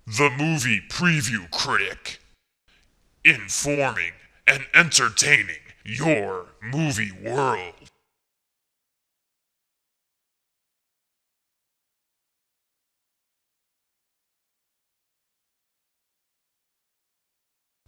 The Movie Preview Critic. Informing and entertaining your movie world.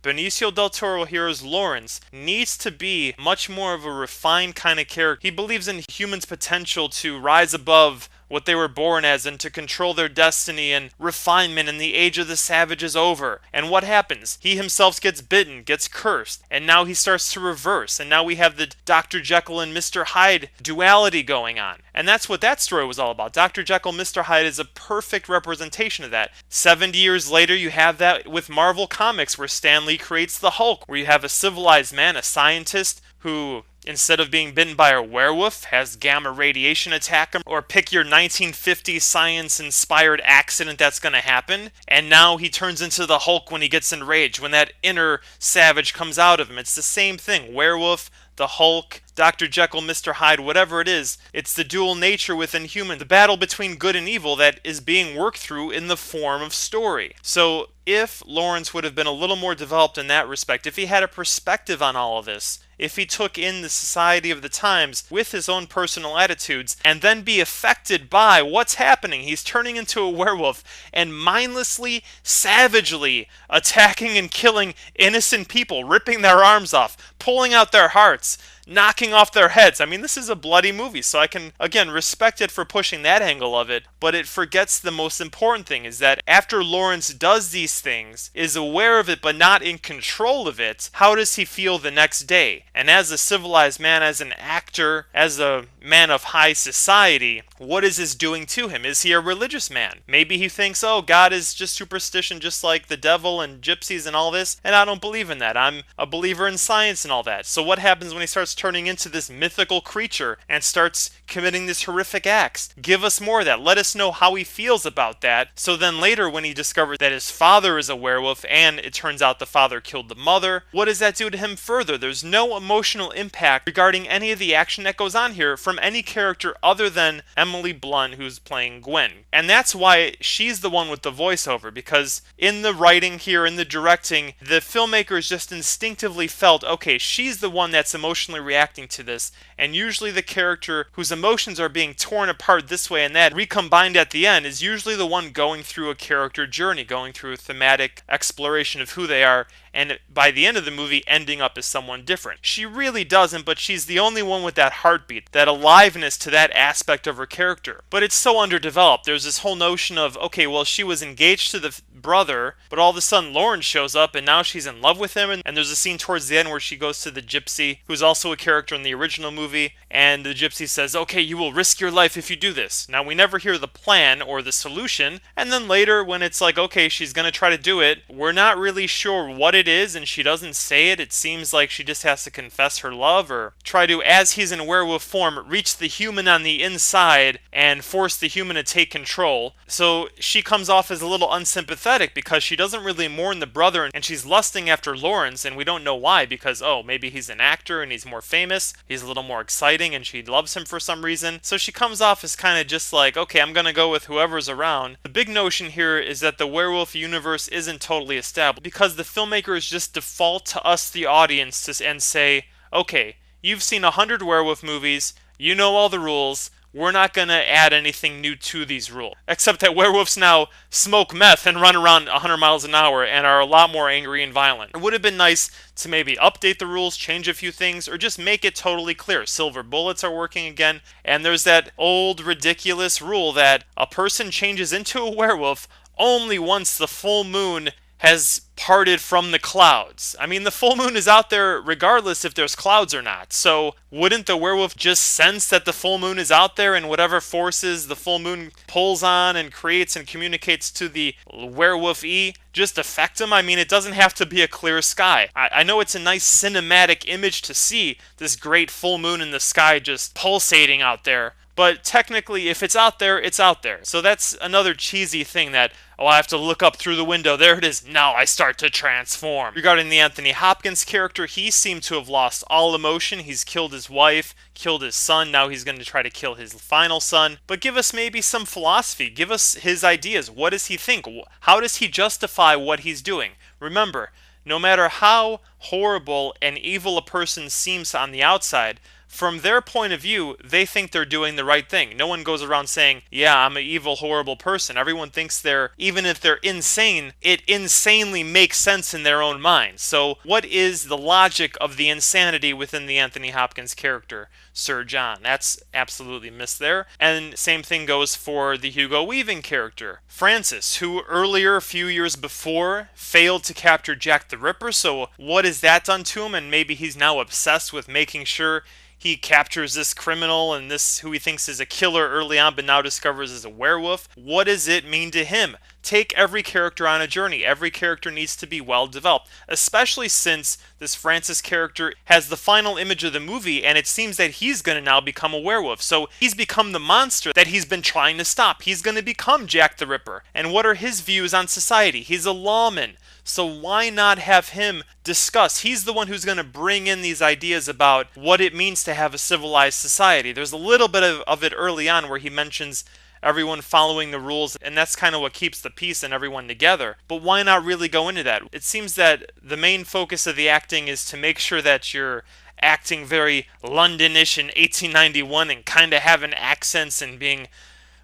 Benicio Del Toro here as Lawrence needs to be much more of a refined kind of character. He believes in humans' potential to rise above what they were born as and to control their destiny and refinement, and the age of the savage is over. And what happens? He himself gets bitten, gets cursed, and now he starts to reverse, and now we have the Dr. Jekyll and Mr. Hyde duality going on. And that's what that story was all about. Dr. Jekyll, Mr. Hyde is a perfect representation of that. 70 years later, you have that with Marvel Comics, where Stan Lee creates the Hulk, where you have a civilized man, a scientist, who, instead of being bitten by a werewolf, has gamma radiation attack him, or pick your 1950s science-inspired accident that's going to happen, and now he turns into the Hulk when he gets enraged, when that inner savage comes out of him. It's the same thing. Werewolf, the Hulk, Dr. Jekyll, Mr. Hyde, whatever it is, it's the dual nature within humans, the battle between good and evil that is being worked through in the form of story. So if Lawrence would have been a little more developed in that respect, if he had a perspective on all of this, if he took in the society of the times with his own personal attitudes, and then be affected by what's happening. He's turning into a werewolf and mindlessly, savagely attacking and killing innocent people, ripping their arms off, pulling out their hearts, knocking off their heads. I mean, this is a bloody movie, so I can, again, respect it for pushing that angle of it, but it forgets the most important thing, is that after Lawrence does these things, is aware of it but not in control of it, how does he feel the next day? And as a civilized man, as an actor, as a man of high society, what is this doing to him? Is he a religious man? Maybe he thinks, oh, God is just superstition, just like the devil and gypsies and all this, and I don't believe in that. I'm a believer in science and all that. So what happens when he starts turning into this mythical creature and starts committing these horrific acts? Give us more of that. Let us know how he feels about that. So then later, when he discovers that his father is a werewolf and it turns out the father killed the mother, what does that do to him further? There's no emotional impact regarding any of the action that goes on here from any character other than Emily Blunt, who's playing Gwen. And that's why she's the one with the voiceover, because in the writing here, in the directing, the filmmakers just instinctively felt, okay, she's the one that's emotionally reacting to this, and usually the character whose emotions are being torn apart this way and that, recombined at the end, is usually the one going through a character journey, going through a thematic exploration of who they are, and by the end of the movie ending up as someone different. She really doesn't, but she's the only one with that heartbeat, that aliveness to that aspect of her character. But it's so underdeveloped. There's this whole notion of, okay, well, she was engaged to the brother, but all of a sudden Lawrence shows up and now she's in love with him, and there's a scene towards the end where she goes to the gypsy, who's also a character in the original movie, and the gypsy says, okay, you will risk your life if you do this. Now, we never hear the plan or the solution, and then later when it's like, okay, she's gonna try to do it, we're not really sure what it is, and she doesn't say it. It seems like she just has to confess her love or try to, as he's in werewolf form, reach the human on the inside and force the human to take control. So she comes off as a little unsympathetic because she doesn't really mourn the brother, and she's lusting after Lawrence, and we don't know why, because, oh, maybe he's an actor and he's more famous, he's a little more exciting, and she loves him for some reason. So she comes off as kind of just like, okay, I'm gonna go with whoever's around. The big notion here is that the werewolf universe isn't totally established, because the filmmakers just default to us, the audience, and say, okay, you've seen 100 werewolf movies, you know all the rules, we're not going to add anything new to these rules. Except that werewolves now smoke meth and run around 100 miles an hour and are a lot more angry and violent. It would have been nice to maybe update the rules, change a few things, or just make it totally clear. Silver bullets are working again, and there's that old ridiculous rule that a person changes into a werewolf only once the full moon has parted from the clouds. I mean, the full moon is out there regardless if there's clouds or not. So wouldn't the werewolf just sense that the full moon is out there, and whatever forces the full moon pulls on and creates and communicates to the werewolf-y just affect him? I mean, it doesn't have to be a clear sky. I know it's a nice cinematic image to see this great full moon in the sky just pulsating out there, But technically, if it's out there, it's out there. So that's another cheesy thing that, oh, I have to look up through the window. There it is. Now I start to transform. Regarding the Anthony Hopkins character, he seemed to have lost all emotion. He's killed his wife, killed his son. Now he's going to try to kill his final son. But give us maybe some philosophy. Give us his ideas. What does he think? How does he justify what he's doing? Remember, no matter how horrible and evil a person seems on the outside, from their point of view, they think they're doing the right thing. No one goes around saying, yeah, I'm an evil, horrible person. Everyone thinks even if they're insane, it insanely makes sense in their own mind. So what is the logic of the insanity within the Anthony Hopkins character, Sir John? That's absolutely missed there. And same thing goes for the Hugo Weaving character, Francis, who earlier, a few years before, failed to capture Jack the Ripper. So what has that done to him? And maybe he's now obsessed with making sure he captures this criminal and this who he thinks is a killer early on but now discovers is a werewolf. What does it mean to him? Take every character on a journey. Every character needs to be well developed, especially since this Francis character has the final image of the movie and it seems that he's going to now become a werewolf. So he's become the monster that he's been trying to stop. He's going to become Jack the Ripper. And what are his views on society? He's a lawman. So why not have him discuss? He's the one who's going to bring in these ideas about what it means to have a civilized society. There's a little bit of it early on where he mentions everyone following the rules, and that's kind of what keeps the peace and everyone together. But why not really go into that? It seems that the main focus of the acting is to make sure that you're acting very Londonish in 1891 and kind of having accents and being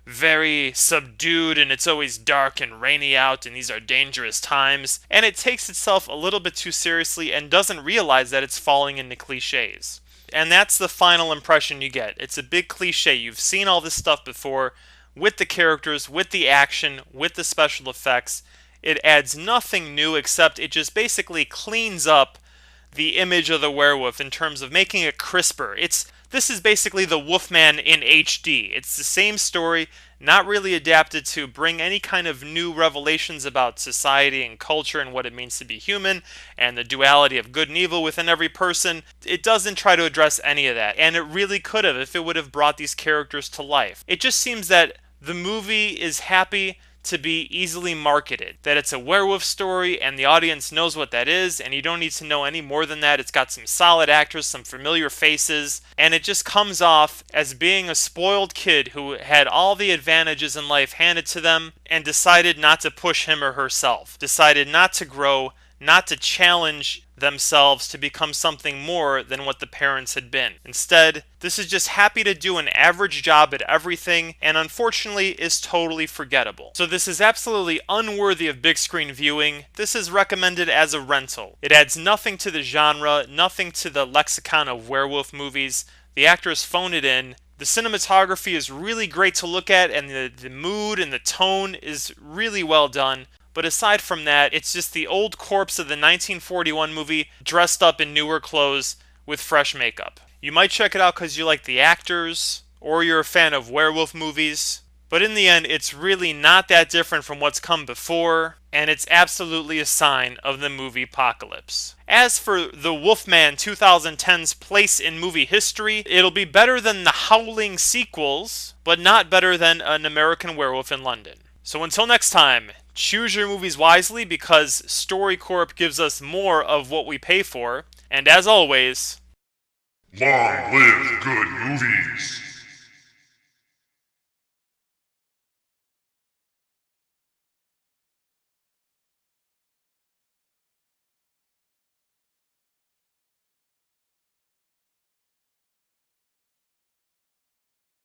very subdued, and it's always dark and rainy out and these are dangerous times, and it takes itself a little bit too seriously and doesn't realize that it's falling into cliches. And that's the final impression you get. It's a big cliche. You've seen all this stuff before with the characters, with the action, with the special effects. It adds nothing new except it just basically cleans up the image of the werewolf in terms of making it crisper. This is basically the Wolfman in HD. It's the same story, not really adapted to bring any kind of new revelations about society and culture and what it means to be human and the duality of good and evil within every person. It doesn't try to address any of that, and it really could have if it would have brought these characters to life. It just seems that the movie is happy to be easily marketed, that it's a werewolf story and the audience knows what that is, and you don't need to know any more than that. It's got some solid actors, some familiar faces, and it just comes off as being a spoiled kid who had all the advantages in life handed to them and decided not to push him or herself, decided not to grow, not to challenge themselves to become something more than what the parents had been. Instead, this is just happy to do an average job at everything, and unfortunately is totally forgettable. So this is absolutely unworthy of big screen viewing. This is recommended as a rental. It adds nothing to the genre, nothing to the lexicon of werewolf movies. The actors phone it in. The cinematography is really great to look at, and the mood and the tone is really well done. But aside from that, it's just the old corpse of the 1941 movie dressed up in newer clothes with fresh makeup. You might check it out because you like the actors, or you're a fan of werewolf movies. But in the end, it's really not that different from what's come before, and it's absolutely a sign of the movie apocalypse. As for the Wolfman 2010's place in movie history, it'll be better than the Howling sequels, but not better than An American Werewolf in London. So until next time, choose your movies wisely because StoryCorp gives us more of what we pay for. And as always, long live good movies!